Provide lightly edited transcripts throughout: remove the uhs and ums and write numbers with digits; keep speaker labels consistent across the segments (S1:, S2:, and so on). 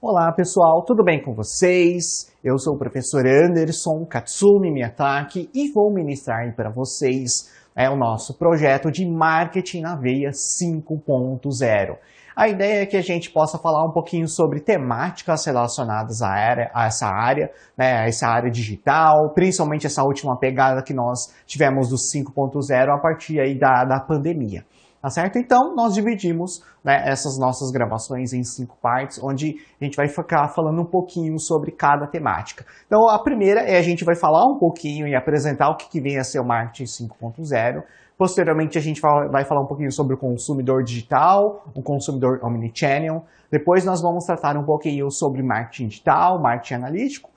S1: Olá pessoal, tudo bem com vocês? Eu sou o professor Anderson Katsumi Miyataki e vou ministrar para vocês o nosso projeto de Marketing na Veia 5.0. A ideia é que a gente possa falar um pouquinho sobre temáticas relacionadas a essa área digital, principalmente essa última pegada que nós tivemos do 5.0 a partir aí da pandemia. Tá certo? Então, nós dividimos essas nossas gravações em 5 partes, onde a gente vai ficar falando um pouquinho sobre cada temática. Então, a primeira é a gente vai falar um pouquinho e apresentar o que vem a ser o Marketing 5.0. Posteriormente, a gente vai falar um pouquinho sobre o consumidor digital, o consumidor omnichannel. Depois, nós vamos tratar um pouquinho sobre marketing digital, marketing analítico.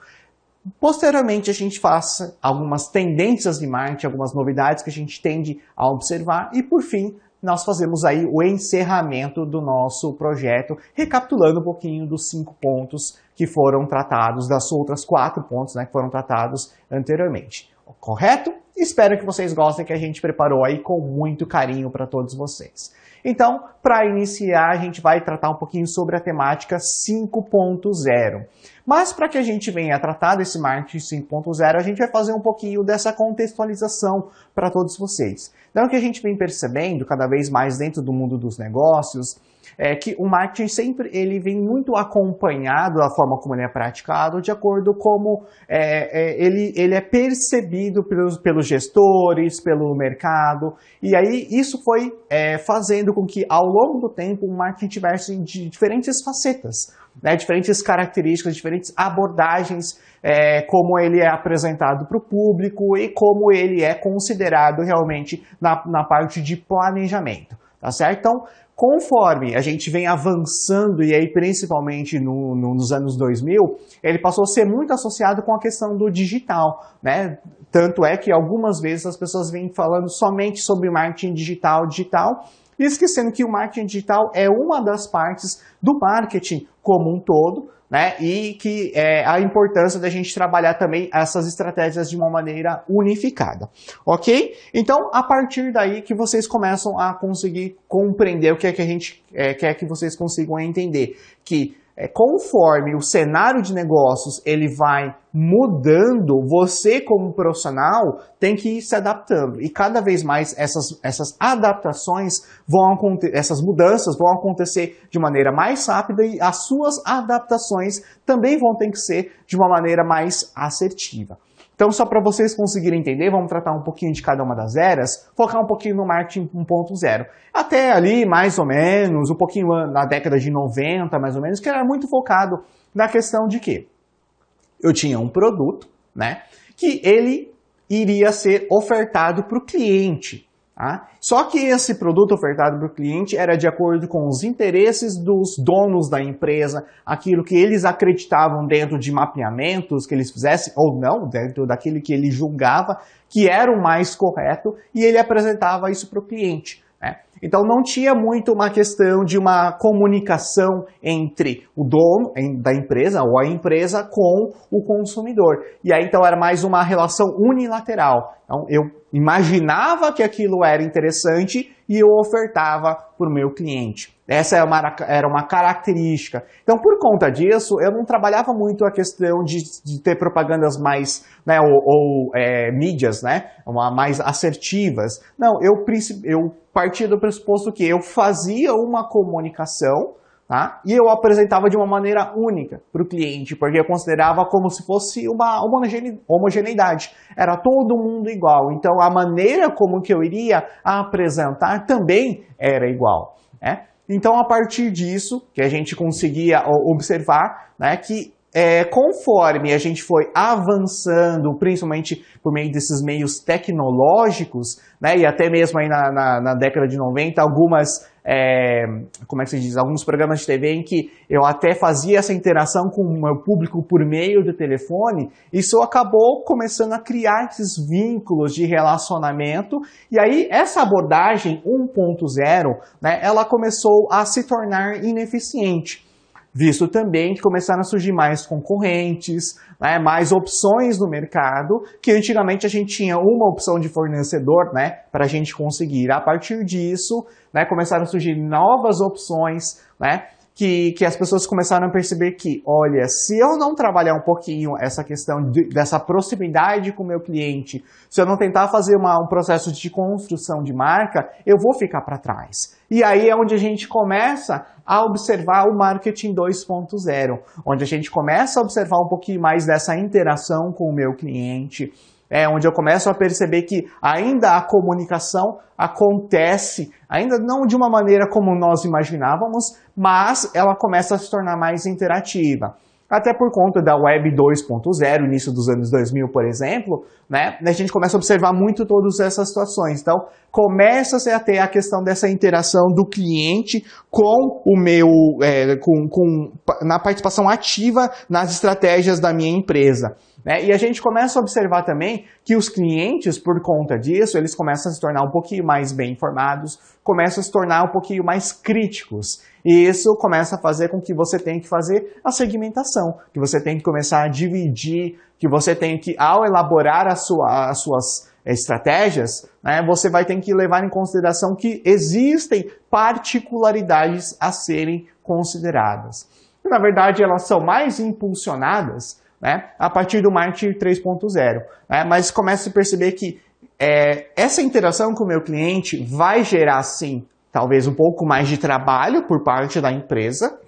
S1: Posteriormente, a gente faz algumas tendências de marketing, algumas novidades que a gente tende a observar. E, por fim, nós fazemos aí o encerramento do nosso projeto, recapitulando um pouquinho dos 5 pontos que foram tratados, das outras 4 pontos que foram tratados anteriormente. Correto? Espero que vocês gostem, que a gente preparou aí com muito carinho para todos vocês. Então, para iniciar, a gente vai tratar um pouquinho sobre a temática 5.0. Mas para que a gente venha tratar desse marketing 5.0, a gente vai fazer um pouquinho dessa contextualização para todos vocês. Então, o que a gente vem percebendo cada vez mais dentro do mundo dos negócios é que o marketing sempre ele vem muito acompanhado da forma como ele é praticado, de acordo com como ele é percebido pelos gestores, pelo mercado. E aí isso foi fazendo com que ao longo do tempo o marketing tivesse diferentes facetas, diferentes características, diferentes abordagens, como ele é apresentado para o público e como ele é considerado realmente na parte de planejamento, tá certo? Então, conforme a gente vem avançando, e aí principalmente nos anos 2000, ele passou a ser muito associado com a questão do digital, né? Tanto é que algumas vezes as pessoas vêm falando somente sobre marketing digital, e esquecendo que o marketing digital é uma das partes do marketing como um todo, né? E que a importância da gente trabalhar também essas estratégias de uma maneira unificada, ok? Então, a partir daí que vocês começam a conseguir compreender o que é que a gente quer que vocês consigam entender, que conforme o cenário de negócios ele vai mudando, você como profissional tem que ir se adaptando. E cada vez mais essas adaptações essas mudanças vão acontecer de maneira mais rápida e as suas adaptações também vão ter que ser de uma maneira mais assertiva. Então, só para vocês conseguirem entender, vamos tratar um pouquinho de cada uma das eras, focar um pouquinho no marketing 1.0. Até ali, mais ou menos, um pouquinho na década de 90, mais ou menos, que era muito focado na questão de que eu tinha um produto, né, que ele iria ser ofertado para o cliente. Tá? Só que esse produto ofertado para o cliente era de acordo com os interesses dos donos da empresa, aquilo que eles acreditavam dentro de mapeamentos que eles fizessem, ou não, dentro daquilo que ele julgava que era o mais correto, e ele apresentava isso para o cliente. Né? Então não tinha muito uma questão de uma comunicação entre o dono da empresa ou a empresa com o consumidor. E aí então era mais uma relação unilateral. Então eu imaginava que aquilo era interessante e eu ofertava para o meu cliente. Essa era uma característica. Então, por conta disso, eu não trabalhava muito a questão de ter propagandas mais, né, mídias, né, mais assertivas. Não, eu partia do pressuposto que eu fazia uma comunicação, tá, e eu apresentava de uma maneira única para o cliente, porque eu considerava como se fosse uma homogeneidade. Era todo mundo igual. Então, a maneira como que eu iria apresentar também era igual, né? Então, a partir disso, que a gente conseguia observar, né, que conforme a gente foi avançando, principalmente por meio desses meios tecnológicos, né, e até mesmo aí na década de 90, algumas, como é que se diz, alguns programas de TV em que eu até fazia essa interação com o meu público por meio do telefone, isso acabou começando a criar esses vínculos de relacionamento, e aí essa abordagem 1.0, né, ela começou a se tornar ineficiente. Visto também que começaram a surgir mais concorrentes, né, mais opções no mercado, que antigamente a gente tinha uma opção de fornecedor, né, para a gente conseguir. A partir disso, né, começaram a surgir novas opções, né, que as pessoas começaram a perceber que, olha, se eu não trabalhar um pouquinho essa questão dessa proximidade com o meu cliente, se eu não tentar fazer um processo de construção de marca, eu vou ficar para trás. E aí é onde a gente começa a observar o marketing 2.0, onde a gente começa a observar um pouquinho mais dessa interação com o meu cliente, onde eu começo a perceber que ainda a comunicação acontece, ainda não de uma maneira como nós imaginávamos, mas ela começa a se tornar mais interativa. Até por conta da Web 2.0, início dos anos 2000, por exemplo, né, a gente começa a observar muito todas essas situações. Então, começa-se a ter a questão dessa interação do cliente com o meu, na participação ativa nas estratégias da minha empresa. Né? E a gente começa a observar também que os clientes, por conta disso, eles começam a se tornar um pouquinho mais bem informados, começam a se tornar um pouquinho mais críticos. E isso começa a fazer com que você tenha que fazer a segmentação, que você tem que começar a dividir, que você tem que, ao elaborar as suas estratégias, né, você vai ter que levar em consideração que existem particularidades a serem consideradas. E, na verdade, elas são mais impulsionadas, né, a partir do marketing 3.0. Né, mas começa a perceber que essa interação com o meu cliente vai gerar, sim, talvez um pouco mais de trabalho por parte da empresa,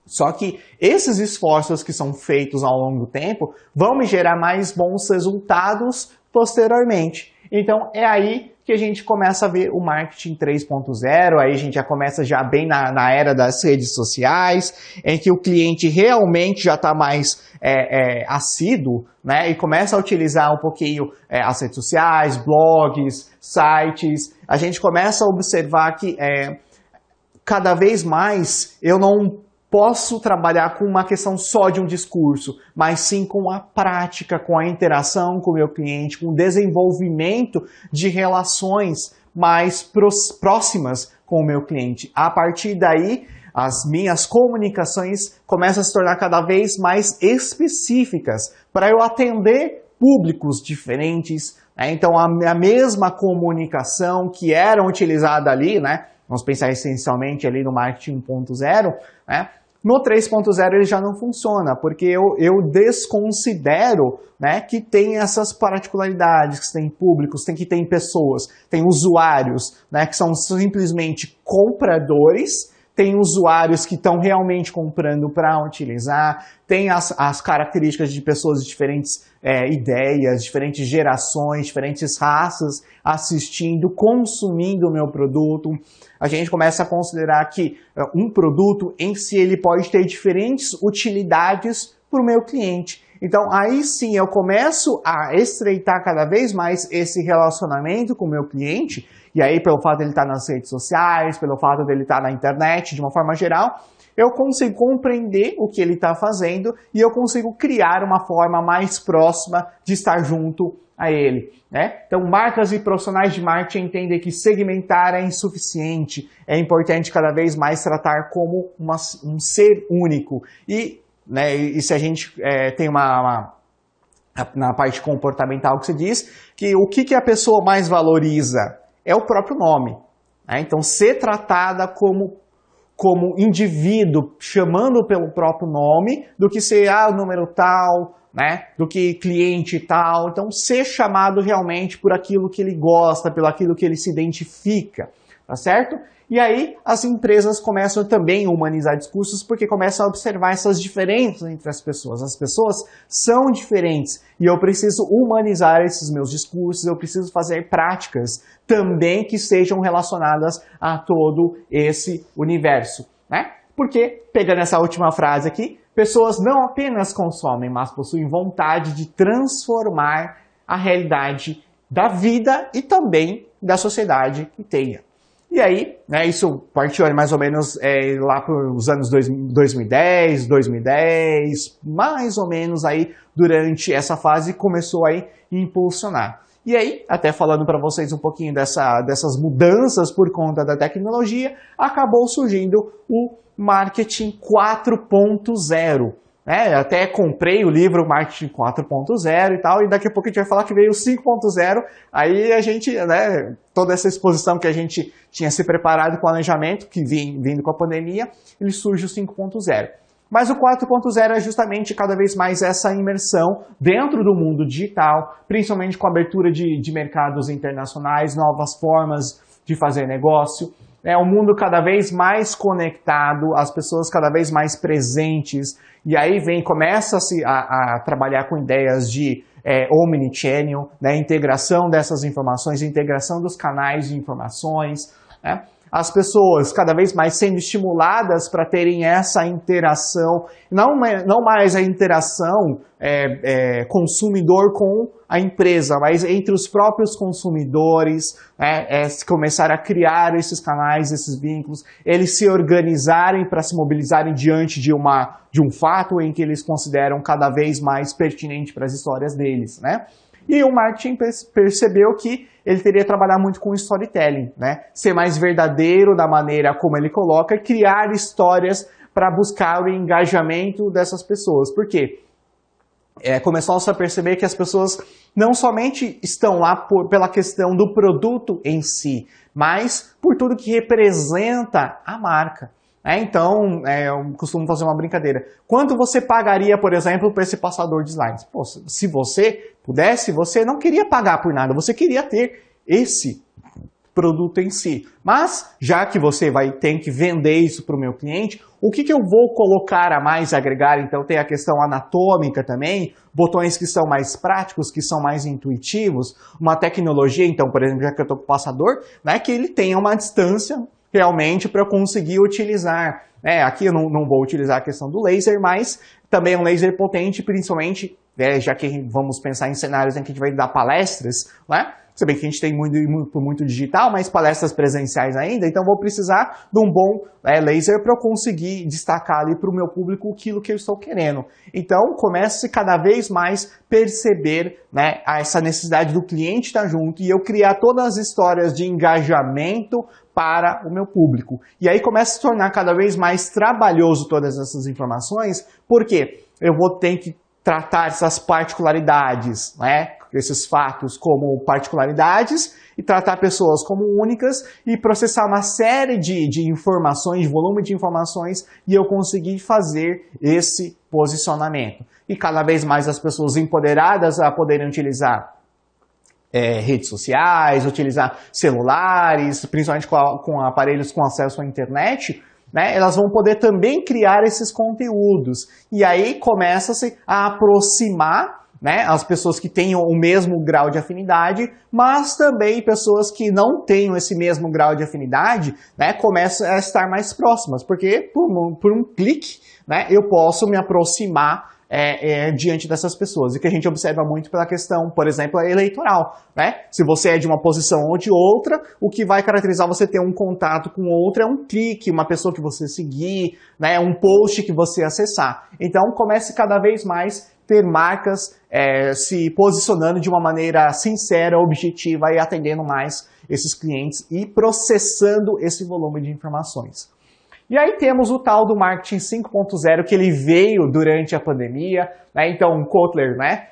S1: só que esses esforços que são feitos ao longo do tempo vão me gerar mais bons resultados posteriormente. Então é aí que a gente começa a ver o marketing 3.0, aí a gente já começa já bem na era das redes sociais, em que o cliente realmente já está mais assíduo, né, e começa a utilizar um pouquinho as redes sociais, blogs, sites. A gente começa a observar que cada vez mais eu não posso trabalhar com uma questão só de um discurso, mas sim com a prática, com a interação com o meu cliente, com o desenvolvimento de relações mais próximas com o meu cliente. A partir daí, as minhas comunicações começam a se tornar cada vez mais específicas para eu atender públicos diferentes. Né? Então, a mesma comunicação que era utilizada ali, né? Vamos pensar essencialmente ali no marketing 1.0, né? No 3.0 ele já não funciona, porque eu desconsidero, né, que tem essas particularidades, que tem públicos, que tem pessoas, tem usuários, né, que são simplesmente compradores, tem usuários que estão realmente comprando para utilizar, tem as características de pessoas de diferentes ideias, diferentes gerações, diferentes raças assistindo, consumindo o meu produto. A gente começa a considerar que um produto em si ele pode ter diferentes utilidades para o meu cliente. Então aí sim eu começo a estreitar cada vez mais esse relacionamento com o meu cliente. E aí, pelo fato de ele estar nas redes sociais, pelo fato de ele estar na internet, de uma forma geral, eu consigo compreender o que ele está fazendo e eu consigo criar uma forma mais próxima de estar junto a ele. Né? Então, marcas e profissionais de marketing entendem que segmentar é insuficiente. É importante cada vez mais tratar como um ser único. E se a gente tem na parte comportamental que se diz que o que a pessoa mais valoriza é o próprio nome. Né? Então, ser tratada como indivíduo, chamando pelo próprio nome, do que ser o número tal, né? Do que cliente tal. Então, ser chamado realmente por aquilo que ele gosta, pelo aquilo que ele se identifica. Tá certo? E aí, as empresas começam também a humanizar discursos porque começam a observar essas diferenças entre as pessoas. As pessoas são diferentes e eu preciso humanizar esses meus discursos, eu preciso fazer práticas também que sejam relacionadas a todo esse universo, né? Porque, pegando essa última frase aqui, pessoas não apenas consomem, mas possuem vontade de transformar a realidade da vida e também da sociedade que tenha. E aí, né, isso partiu mais ou menos lá para os anos 2010, mais ou menos aí durante essa fase começou aí a impulsionar. E aí, até falando para vocês um pouquinho dessas mudanças por conta da tecnologia, acabou surgindo o marketing 4.0. né? Eu até comprei o livro Marketing 4.0 e tal, e daqui a pouco a gente vai falar que veio o 5.0, aí a gente, né, toda essa exposição que a gente tinha se preparado, planejamento, que vindo com a pandemia, ele surge o 5.0. Mas o 4.0 é justamente cada vez mais essa imersão dentro do mundo digital, principalmente com a abertura de mercados internacionais, novas formas de fazer negócio. É um mundo cada vez mais conectado, as pessoas cada vez mais presentes, e aí começa-se a trabalhar com ideias de omnichannel, né, integração dessas informações, integração dos canais de informações, né? As pessoas cada vez mais sendo estimuladas para terem essa interação, não mais a interação consumidor com a empresa, mas entre os próprios consumidores, começar a criar esses canais, esses vínculos, eles se organizarem para se mobilizarem diante de um fato em que eles consideram cada vez mais pertinente para as histórias deles, né? E o marketing percebeu que ele teria que trabalhar muito com storytelling, né? Ser mais verdadeiro da maneira como ele coloca, criar histórias para buscar o engajamento dessas pessoas. Por quê? Começou a perceber que as pessoas não somente estão lá pela questão do produto em si, mas por tudo que representa a marca. Então, eu costumo fazer uma brincadeira. Quanto você pagaria, por exemplo, por esse passador de slides? Pô, se você pudesse, você não queria pagar por nada, você queria ter esse produto em si. Mas, já que você tem que vender isso para o meu cliente, o que eu vou colocar a mais, agregar? Então, tem a questão anatômica também, botões que são mais práticos, que são mais intuitivos, uma tecnologia, então, por exemplo, já que eu estou com o passador, né, que ele tenha uma distância realmente para eu conseguir utilizar. Aqui eu não vou utilizar a questão do laser, mas também é um laser potente, principalmente, já que vamos pensar em cenários em que a gente vai dar palestras, né? Se bem que a gente tem muito digital, mas palestras presenciais ainda, então vou precisar de um bom laser para eu conseguir destacar ali para o meu público aquilo que eu estou querendo. Então, comece cada vez mais perceber, né, essa necessidade do cliente estar junto e eu criar todas as histórias de engajamento para o meu público. E aí começa a se tornar cada vez mais trabalhoso todas essas informações, porque eu vou ter que tratar essas particularidades, né, esses fatos como particularidades e tratar pessoas como únicas e processar uma série de informações, de volume de informações e eu conseguir fazer esse posicionamento. E cada vez mais as pessoas empoderadas a poderem utilizar redes sociais, utilizar celulares, principalmente com aparelhos com acesso à internet, né, elas vão poder também criar esses conteúdos. E aí começa-se a aproximar, né, as pessoas que tenham o mesmo grau de afinidade, mas também pessoas que não tenham esse mesmo grau de afinidade, né, começam a estar mais próximas, porque por um clique, né, eu posso me aproximar diante dessas pessoas. E que a gente observa muito pela questão, por exemplo, eleitoral, né? Se você é de uma posição ou de outra, o que vai caracterizar você ter um contato com outra é um clique, uma pessoa que você seguir, né? Um post que você acessar. Então, comece cada vez mais ter marcas se posicionando de uma maneira sincera, objetiva e atendendo mais esses clientes e processando esse volume de informações. E aí temos o tal do marketing 5.0 que ele veio durante a pandemia, né? Então Kotler, né,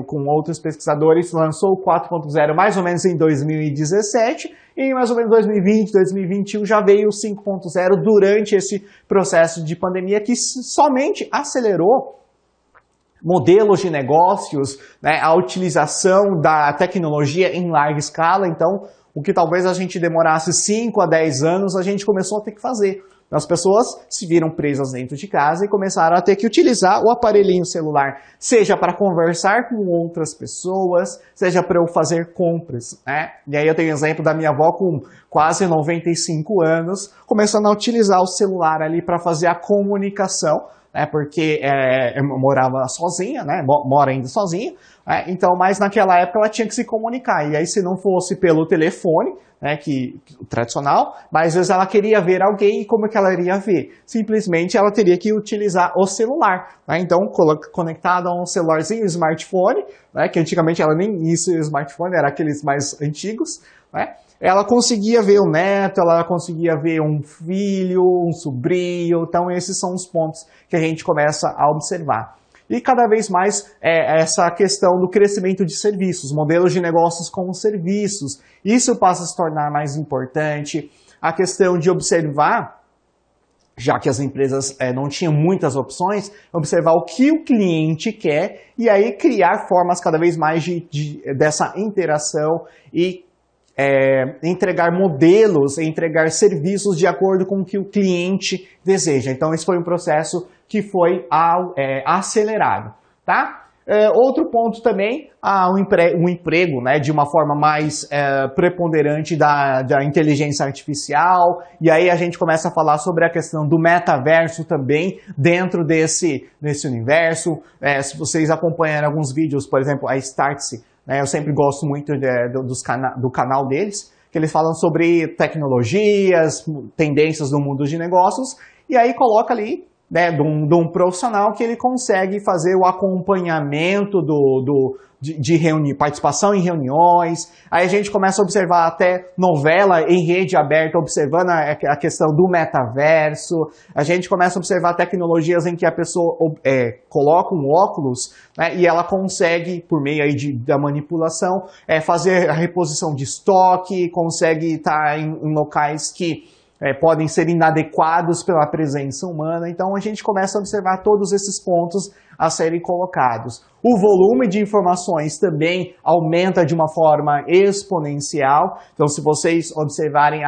S1: com outros pesquisadores, lançou o 4.0 mais ou menos em 2017 e em mais ou menos 2020, 2021 já veio o 5.0 durante esse processo de pandemia que somente acelerou modelos de negócios, né, a utilização da tecnologia em larga escala. Então, o que talvez a gente demorasse 5 a 10 anos, a gente começou a ter que fazer. As pessoas se viram presas dentro de casa e começaram a ter que utilizar o aparelhinho celular, seja para conversar com outras pessoas, seja para eu fazer compras, né? E aí eu tenho o exemplo da minha avó com quase 95 anos, começando a utilizar o celular ali para fazer a comunicação, né? Porque morava sozinha, né? Mora ainda sozinha, né? Então, mas naquela época ela tinha que se comunicar, e aí se não fosse pelo telefone, né, o tradicional, mas às vezes ela queria ver alguém e como que ela iria ver? Simplesmente ela teria que utilizar o celular, né? Então conectado a um celularzinho, smartphone, né, que antigamente ela nem isso, o smartphone era aqueles mais antigos, né? Ela conseguia ver o neto, ela conseguia ver um filho, um sobrinho, então esses são os pontos que a gente começa a observar. E cada vez mais essa questão do crescimento de serviços, modelos de negócios com serviços, isso passa a se tornar mais importante. A questão de observar, já que as empresas não tinham muitas opções, observar o que o cliente quer e aí criar formas cada vez mais dessa interação e entregar modelos, entregar serviços de acordo com o que o cliente deseja. Então, esse foi um processo que foi acelerado, tá? Outro ponto também, um emprego, né, de uma forma mais preponderante da inteligência artificial, e aí a gente começa a falar sobre a questão do metaverso também dentro desse universo. Se vocês acompanharem alguns vídeos, por exemplo, a Startse, né, eu sempre gosto muito do canal deles, que eles falam sobre tecnologias, tendências do mundo de negócios, e aí coloca ali, né, de um profissional que ele consegue fazer o acompanhamento de participação em reuniões. Aí a gente começa a observar até novela em rede aberta, observando a questão do metaverso. A gente começa a observar tecnologias em que a pessoa coloca um óculos, né, e ela consegue, por meio aí da manipulação, fazer a reposição de estoque, consegue estar em locais que podem ser inadequados pela presença humana. Então a gente começa a observar todos esses pontos a serem colocados. O volume de informações também aumenta de uma forma exponencial. Então, se vocês observarem,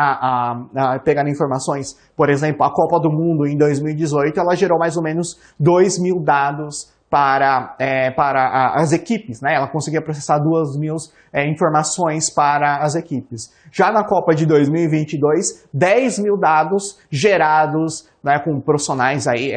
S1: pegarem informações, por exemplo, a Copa do Mundo em 2018, ela gerou mais ou menos 2.000 dados para as equipes, né? Ela conseguia processar 2.000 informações para as equipes. Já na Copa de 2022, 10.000 dados gerados, né, com profissionais aí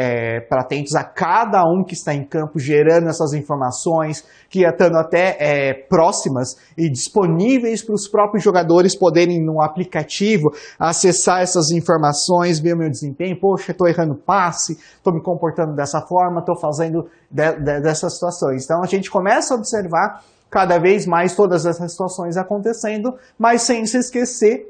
S1: atentos a cada um que está em campo, gerando essas informações, que estando até próximas e disponíveis para os próprios jogadores poderem, no aplicativo, acessar essas informações, ver o meu desempenho. Poxa, estou errando passe, estou me comportando dessa forma, estou fazendo dessas situações. Então, a gente começa a observar cada vez mais todas essas situações acontecendo, mas sem se esquecer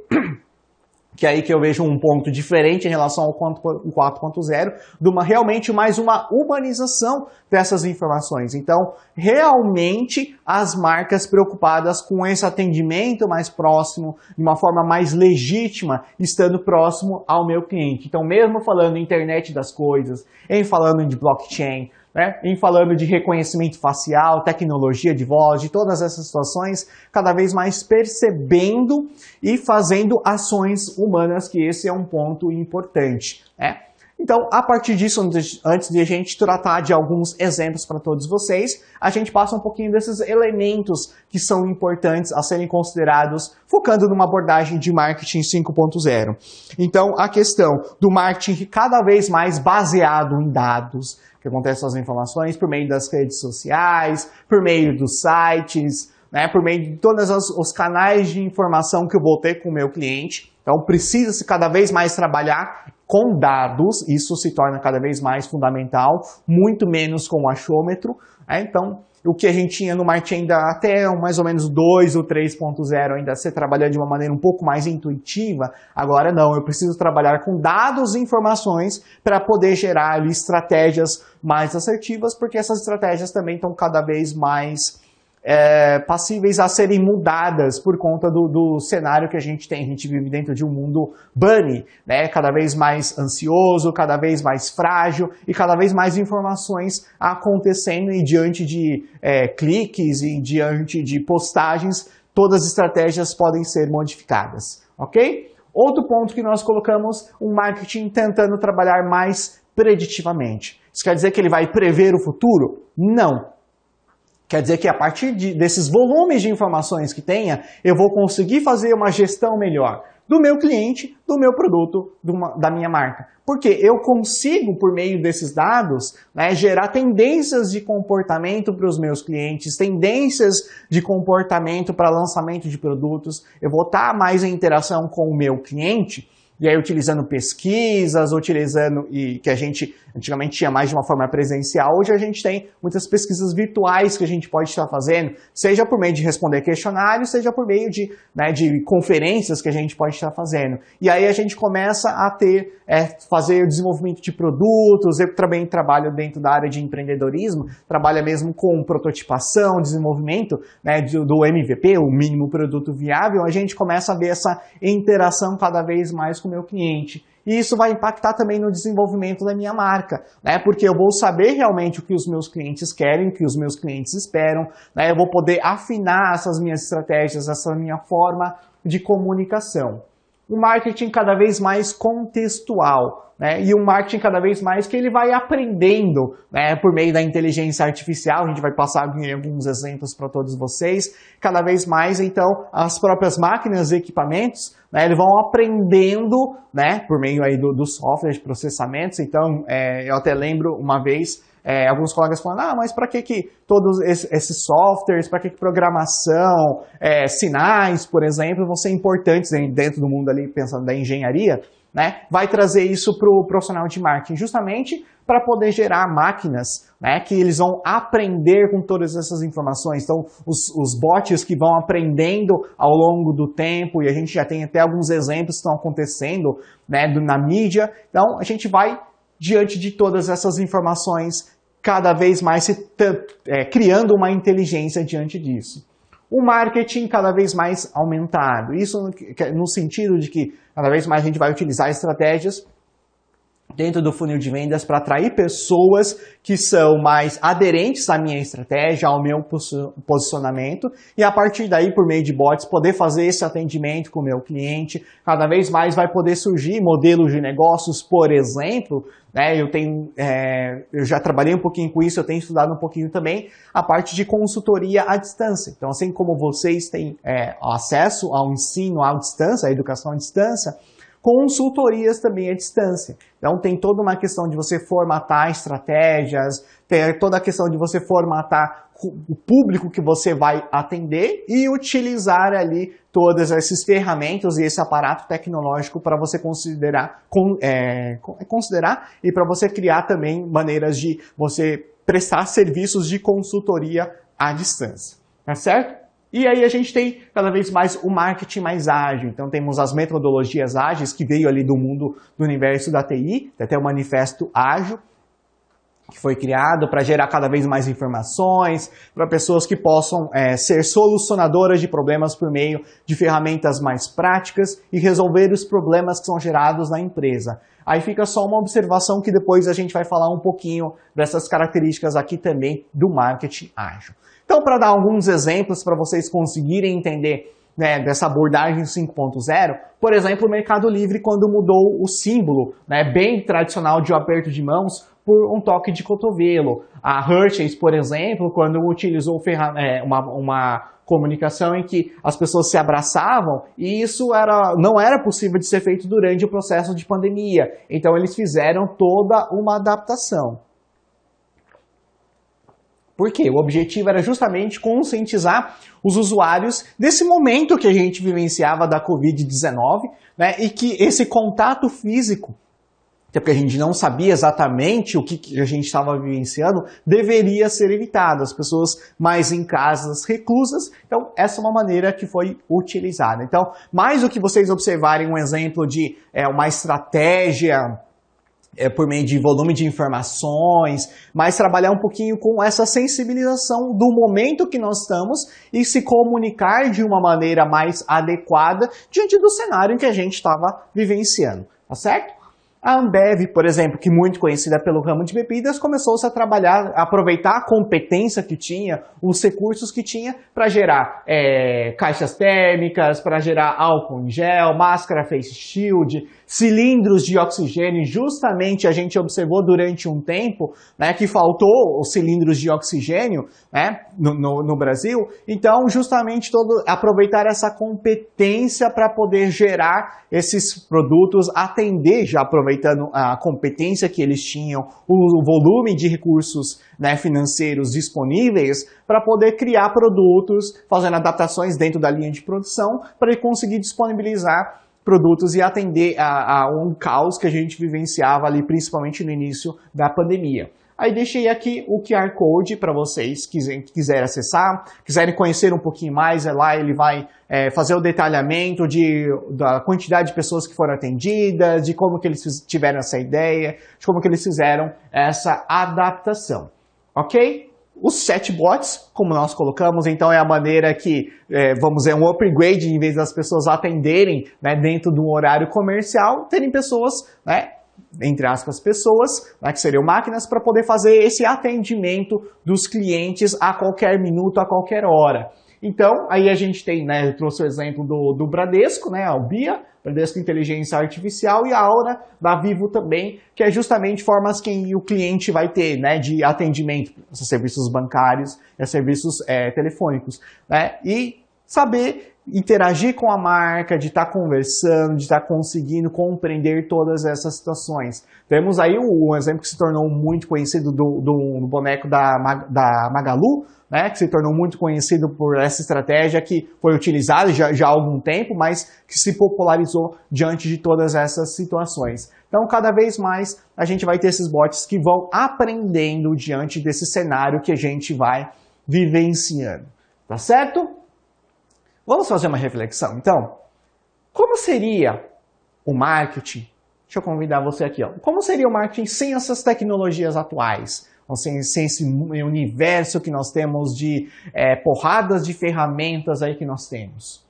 S1: que é aí que eu vejo um ponto diferente em relação ao 4.0, realmente mais uma humanização dessas informações. Então, realmente, as marcas preocupadas com esse atendimento mais próximo, de uma forma mais legítima, estando próximo ao meu cliente. Então, mesmo falando em internet das coisas, em falando de blockchain, né, em falando de reconhecimento facial, tecnologia de voz, de todas essas situações, cada vez mais percebendo e fazendo ações humanas, que esse é um ponto importante, né? Então, a partir disso, antes de a gente tratar de alguns exemplos para todos vocês, a gente passa um pouquinho desses elementos que são importantes a serem considerados, focando numa abordagem de marketing 5.0. Então, a questão do marketing cada vez mais baseado em dados, que acontece as informações por meio das redes sociais, por meio dos sites, né, por meio de todos os canais de informação que eu vou ter com o meu cliente. Então, precisa-se cada vez mais trabalhar com dados, isso se torna cada vez mais fundamental, muito menos com o achômetro, né? Então, o que a gente tinha no marketing ainda até mais ou menos 2 ou 3.0, ainda se trabalhando de uma maneira um pouco mais intuitiva, agora não, eu preciso trabalhar com dados e informações para poder gerar ali estratégias mais assertivas, porque essas estratégias também estão cada vez mais passíveis a serem mudadas por conta do cenário que a gente tem. A gente vive dentro de um mundo bunny, né? Cada vez mais ansioso, cada vez mais frágil e cada vez mais informações acontecendo, e diante de cliques e diante de postagens, todas as estratégias podem ser modificadas, ok? Outro ponto que nós colocamos, um marketing tentando trabalhar mais preditivamente. Isso quer dizer que ele vai prever o futuro? Não. Quer dizer que a partir desses volumes de informações que tenha, eu vou conseguir fazer uma gestão melhor do meu cliente, do meu produto, da minha marca. Porque eu consigo, por meio desses dados, né, gerar tendências de comportamento para os meus clientes, tendências de comportamento para lançamento de produtos. Eu vou estar mais em interação com o meu cliente, E aí utilizando pesquisas, e que a gente antigamente tinha mais de uma forma presencial, hoje a gente tem muitas pesquisas virtuais que a gente pode estar fazendo, seja por meio de responder questionários, seja por meio de, né, de conferências que a gente pode estar fazendo. E aí a gente começa a fazer o desenvolvimento de produtos. Eu também trabalho dentro da área de empreendedorismo, trabalho mesmo com prototipação, desenvolvimento, né, do MVP, o mínimo produto viável. A gente começa a ver essa interação cada vez mais com o meu cliente. E isso vai impactar também no desenvolvimento da minha marca, né? Porque eu vou saber realmente o que os meus clientes querem, o que os meus clientes esperam, né? Eu vou poder afinar essas minhas estratégias, essa minha forma de comunicação. Um marketing cada vez mais contextual, né? E um marketing cada vez mais que ele vai aprendendo, né, por meio da inteligência artificial. A gente vai passar alguns exemplos para todos vocês. Cada vez mais, então, as próprias máquinas e equipamentos, né, eles vão aprendendo, né, por meio aí do software de processamentos. Então, eu até lembro uma vez, alguns colegas falando, mas para que todos esses softwares, para que programação, sinais, por exemplo, vão ser importantes dentro do mundo ali, pensando da engenharia, né? Vai trazer isso para o profissional de marketing, justamente para poder gerar máquinas, né, que eles vão aprender com todas essas informações. Então, os bots que vão aprendendo ao longo do tempo, e a gente já tem até alguns exemplos que estão acontecendo, né, na mídia. Então, a gente vai, diante de todas essas informações, cada vez mais criando uma inteligência diante disso. O marketing cada vez mais aumentado. Isso no sentido de que cada vez mais a gente vai utilizar estratégias dentro do funil de vendas para atrair pessoas que são mais aderentes à minha estratégia, ao meu posicionamento, e a partir daí, por meio de bots, poder fazer esse atendimento com o meu cliente. Cada vez mais vai poder surgir modelos de negócios, por exemplo, né? Eu já trabalhei um pouquinho com isso, eu tenho estudado um pouquinho também a parte de consultoria à distância. Então, assim como vocês têm acesso ao ensino à distância, à educação à distância, consultorias também à distância. Então, tem toda uma questão de você formatar estratégias, tem toda a questão de você formatar o público que você vai atender e utilizar ali todas essas ferramentas e esse aparato tecnológico para você considerar e para você criar também maneiras de você prestar serviços de consultoria à distância. Tá certo? E aí a gente tem cada vez mais o marketing mais ágil. Então temos as metodologias ágeis que veio ali do mundo, do universo da TI, até o manifesto ágil, que foi criado para gerar cada vez mais informações, para pessoas que possam ser solucionadoras de problemas por meio de ferramentas mais práticas e resolver os problemas que são gerados na empresa. Aí fica só uma observação que depois a gente vai falar um pouquinho dessas características aqui também do marketing ágil. Então, para dar alguns exemplos para vocês conseguirem entender, né, dessa abordagem 5.0, por exemplo, o Mercado Livre quando mudou o símbolo, né, bem tradicional de um aperto de mãos por um toque de cotovelo. A Hershey's, por exemplo, quando utilizou uma comunicação em que as pessoas se abraçavam, e isso não era possível de ser feito durante o processo de pandemia. Então eles fizeram toda uma adaptação. Por quê? O objetivo era justamente conscientizar os usuários desse momento que a gente vivenciava da Covid-19, né, e que esse contato físico, até porque a gente não sabia exatamente o que a gente estava vivenciando, deveria ser evitado. As pessoas mais em casas reclusas. Então, essa é uma maneira que foi utilizada. Então, mais do que vocês observarem um exemplo de uma estratégia por meio de volume de informações, mas trabalhar um pouquinho com essa sensibilização do momento que nós estamos e se comunicar de uma maneira mais adequada diante do cenário em que a gente estava vivenciando, tá certo? A Ambev, por exemplo, que é muito conhecida pelo ramo de bebidas, começou-se a trabalhar, a aproveitar a competência que tinha, os recursos que tinha para gerar caixas térmicas, para gerar álcool em gel, máscara face shield, cilindros de oxigênio. Justamente a gente observou durante um tempo, né, que faltou os cilindros de oxigênio, né, no Brasil. Então, justamente aproveitar essa competência para poder gerar esses produtos, atender, já aproveitando a competência que eles tinham, o volume de recursos, né, financeiros disponíveis, para poder criar produtos, fazendo adaptações dentro da linha de produção, para conseguir disponibilizar produtos e atender a um caos que a gente vivenciava ali, principalmente no início da pandemia. Aí deixei aqui o QR Code para vocês que quiserem acessar, quiserem conhecer um pouquinho mais, lá ele vai fazer o detalhamento da quantidade de pessoas que foram atendidas, de como que eles tiveram essa ideia, de como que eles fizeram essa adaptação, ok? Os chatbots, como nós colocamos, então é a maneira que, vamos dizer, um upgrade, em vez das pessoas atenderem, né, dentro do horário comercial, terem pessoas, né, entre aspas, pessoas, né, que seriam máquinas, para poder fazer esse atendimento dos clientes a qualquer minuto, a qualquer hora. Então, aí a gente tem, né, eu trouxe o exemplo do Bradesco, né, o BIA, Bradesco Inteligência Artificial, e a Aura da Vivo também, que é justamente formas que o cliente vai ter, né, de atendimento a serviços bancários e a serviços telefônicos, né, e saber interagir com a marca, de estar conversando, de estar conseguindo compreender todas essas situações. Temos aí um exemplo que se tornou muito conhecido do boneco da Magalu, né, que se tornou muito conhecido por essa estratégia que foi utilizada já há algum tempo, mas que se popularizou diante de todas essas situações. Então, cada vez mais a gente vai ter esses bots que vão aprendendo diante desse cenário que a gente vai vivenciando. Tá certo? Vamos fazer uma reflexão, então? Como seria o marketing? Deixa eu convidar você aqui, ó. Como seria o marketing sem essas tecnologias atuais? Ou sem esse universo que nós temos de porradas de ferramentas aí que nós temos?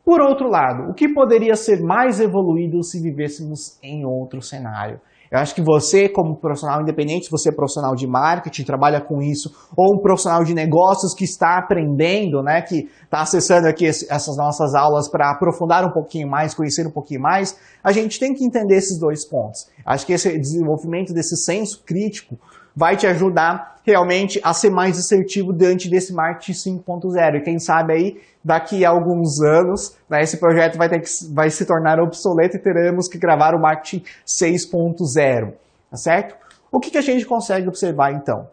S1: Por outro lado, o que poderia ser mais evoluído se vivêssemos em outro cenário? Eu acho que você, como profissional independente, se você é profissional de marketing, trabalha com isso, ou um profissional de negócios que está aprendendo, né, que está acessando aqui essas nossas aulas para aprofundar um pouquinho mais, conhecer um pouquinho mais, a gente tem que entender esses dois pontos. Acho que esse desenvolvimento desse senso crítico vai te ajudar realmente a ser mais assertivo diante desse marketing 5.0. E quem sabe aí, daqui a alguns anos, né, esse projeto vai se tornar obsoleto e teremos que gravar o marketing 6.0, tá certo? O que a gente consegue observar então?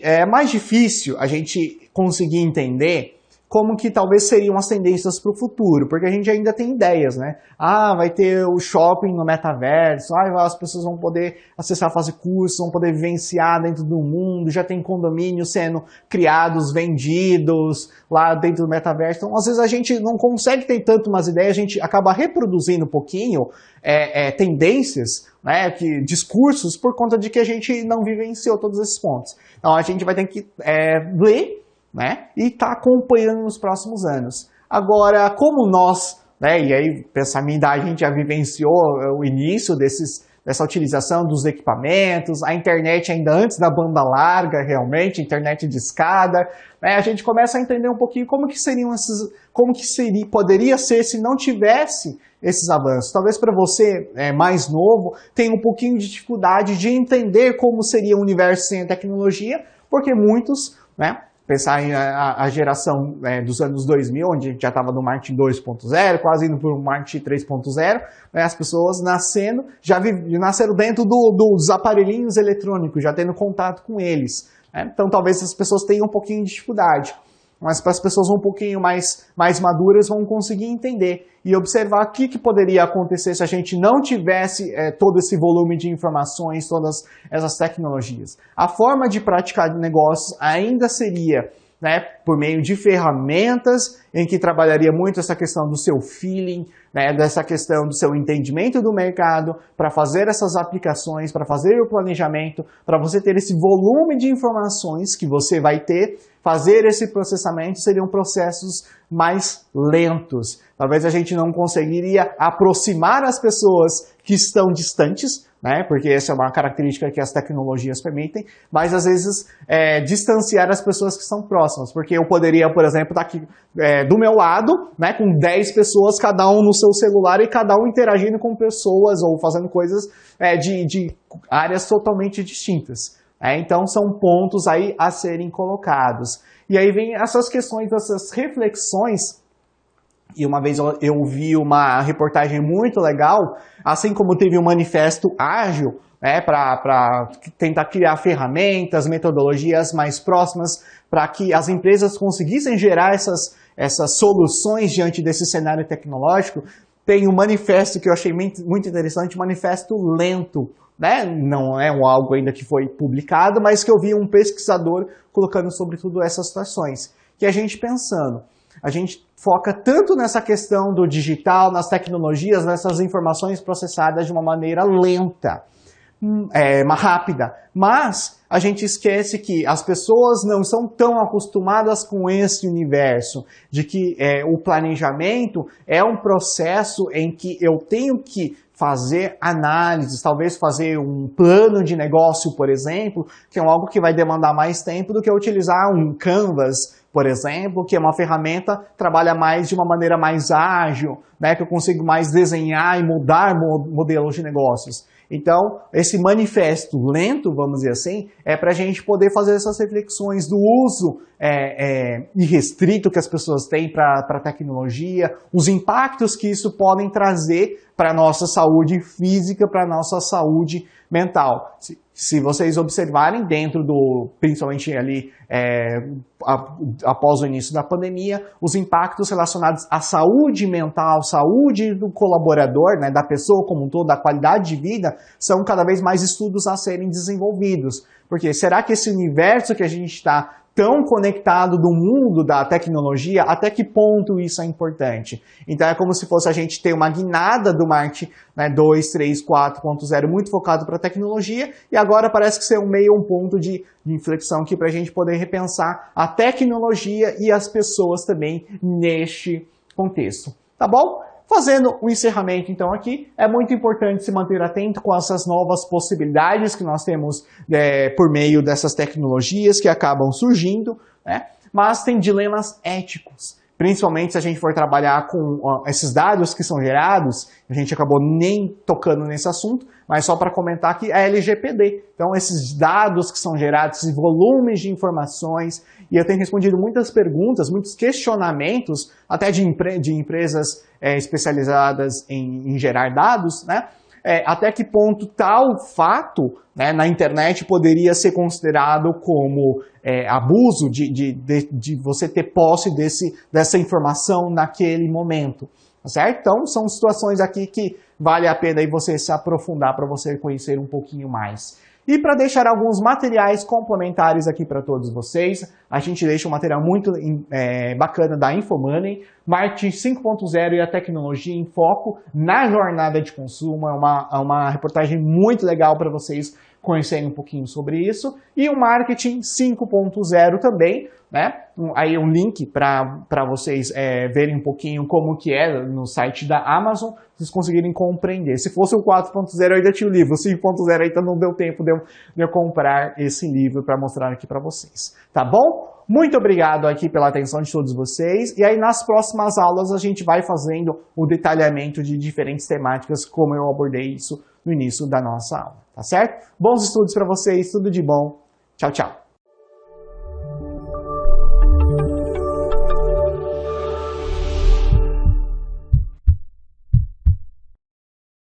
S1: É mais difícil a gente conseguir entender como que talvez seriam as tendências para o futuro, porque a gente ainda tem ideias, né? Ah, vai ter o shopping no metaverso, as pessoas vão poder acessar, fazer cursos, vão poder vivenciar dentro do mundo, já tem condomínios sendo criados, vendidos lá dentro do metaverso. Então, às vezes a gente não consegue ter tanto umas ideias, a gente acaba reproduzindo um pouquinho tendências, né, discursos, por conta de que a gente não vivenciou todos esses pontos. Então, a gente vai ter que ler, né, e está acompanhando nos próximos anos. Agora, como nós, né, e aí, pensar a minha idade, a gente já vivenciou o início dessa utilização dos equipamentos, a internet ainda antes da banda larga, realmente, internet de escada, né, a gente começa a entender um pouquinho como que poderia ser se não tivesse esses avanços. Talvez para você mais novo tenha um pouquinho de dificuldade de entender como seria o universo sem a tecnologia, porque muitos, né, pensar em a geração dos anos 2000, onde a gente já estava no marketing 2.0, quase indo para o marketing 3.0, né, as pessoas já nasceram dentro dos aparelhinhos eletrônicos, já tendo contato com eles. Né? Então talvez as pessoas tenham um pouquinho de dificuldade. Mas para as pessoas um pouquinho mais maduras vão conseguir entender e observar o que poderia acontecer se a gente não tivesse todo esse volume de informações, todas essas tecnologias. A forma de praticar negócios ainda seria, né, por meio de ferramentas em que trabalharia muito essa questão do seu feeling, né, dessa questão do seu entendimento do mercado, para fazer essas aplicações, para fazer o planejamento, para você ter esse volume de informações que você vai ter, fazer esse processamento seriam processos mais lentos. Talvez a gente não conseguiria aproximar as pessoas que estão distantes, né? Porque essa é uma característica que as tecnologias permitem, mas às vezes distanciar as pessoas que estão próximas, porque eu poderia, por exemplo, estar aqui do meu lado, né, com 10 pessoas, cada um no seu celular e cada um interagindo com pessoas ou fazendo coisas de áreas totalmente distintas. Então são pontos aí a serem colocados. E aí vem essas questões, essas reflexões. E uma vez eu vi uma reportagem muito legal, assim como teve um manifesto ágil, né, para tentar criar ferramentas, metodologias mais próximas para que as empresas conseguissem gerar essas soluções diante desse cenário tecnológico. tem um manifesto que eu achei muito interessante, um manifesto lento, né? Não é algo ainda que foi publicado, mas que eu vi um pesquisador colocando sobre tudo essas situações. Que a gente pensando, a gente foca tanto nessa questão do digital, nas tecnologias, nessas informações processadas de uma maneira lenta, rápida, mas a gente esquece que as pessoas não são tão acostumadas com esse universo, de que o planejamento é um processo em que eu tenho que fazer análises, talvez fazer um plano de negócio, por exemplo, que é algo que vai demandar mais tempo do que utilizar um Canvas, por exemplo, que é uma ferramenta que trabalha mais de uma maneira mais ágil, né, que eu consigo mais desenhar e mudar modelos de negócios. Então, esse manifesto lento, vamos dizer assim, é para a gente poder fazer essas reflexões do uso irrestrito que as pessoas têm para a tecnologia, os impactos que isso podem trazer para a nossa saúde física, para a nossa saúde mental. Se vocês observarem dentro principalmente ali após o início da pandemia, os impactos relacionados à saúde mental, saúde do colaborador, né, da pessoa como um todo, da qualidade de vida, são cada vez mais estudos a serem desenvolvidos. Porque será que esse universo que a gente está tão conectado do mundo da tecnologia, até que ponto isso é importante? Então é como se fosse a gente ter uma guinada do marketing, né, 2, 3, 4.0 muito focado para a tecnologia, e agora parece que ser um ponto de inflexão aqui para a gente poder repensar a tecnologia e as pessoas também neste contexto. Tá bom? Fazendo o encerramento, então, aqui, é muito importante se manter atento com essas novas possibilidades que nós temos por meio dessas tecnologias que acabam surgindo, né? Mas tem dilemas éticos, principalmente se a gente for trabalhar com esses dados que são gerados, a gente acabou nem tocando nesse assunto, mas só para comentar que é LGPD. Então, esses dados que são gerados, esses volumes de informações, e eu tenho respondido muitas perguntas, muitos questionamentos, até de empresas especializadas em gerar dados, né? Até que ponto tal fato, né, na internet poderia ser considerado como abuso de você ter posse dessa informação naquele momento, tá certo? Então, são situações aqui que vale a pena aí você se aprofundar para você conhecer um pouquinho mais. E para deixar alguns materiais complementares aqui para todos vocês, a gente deixa um material muito bacana da Infomoney, Marketing 5.0 e a tecnologia em foco na jornada de consumo. É uma reportagem muito legal para vocês conhecerem um pouquinho sobre isso. E o Marketing 5.0 também, né? Aí um link para vocês verem um pouquinho como que é no site da Amazon, vocês conseguirem compreender. Se fosse o 4.0 eu ainda tinha o livro, o 5.0 ainda não deu tempo de eu comprar esse livro para mostrar aqui para vocês. Tá bom? Muito obrigado aqui pela atenção de todos vocês. E aí nas próximas aulas a gente vai fazendo o detalhamento de diferentes temáticas, como eu abordei isso no início da nossa aula. Tá certo? Bons estudos para vocês, tudo de bom. Tchau, tchau.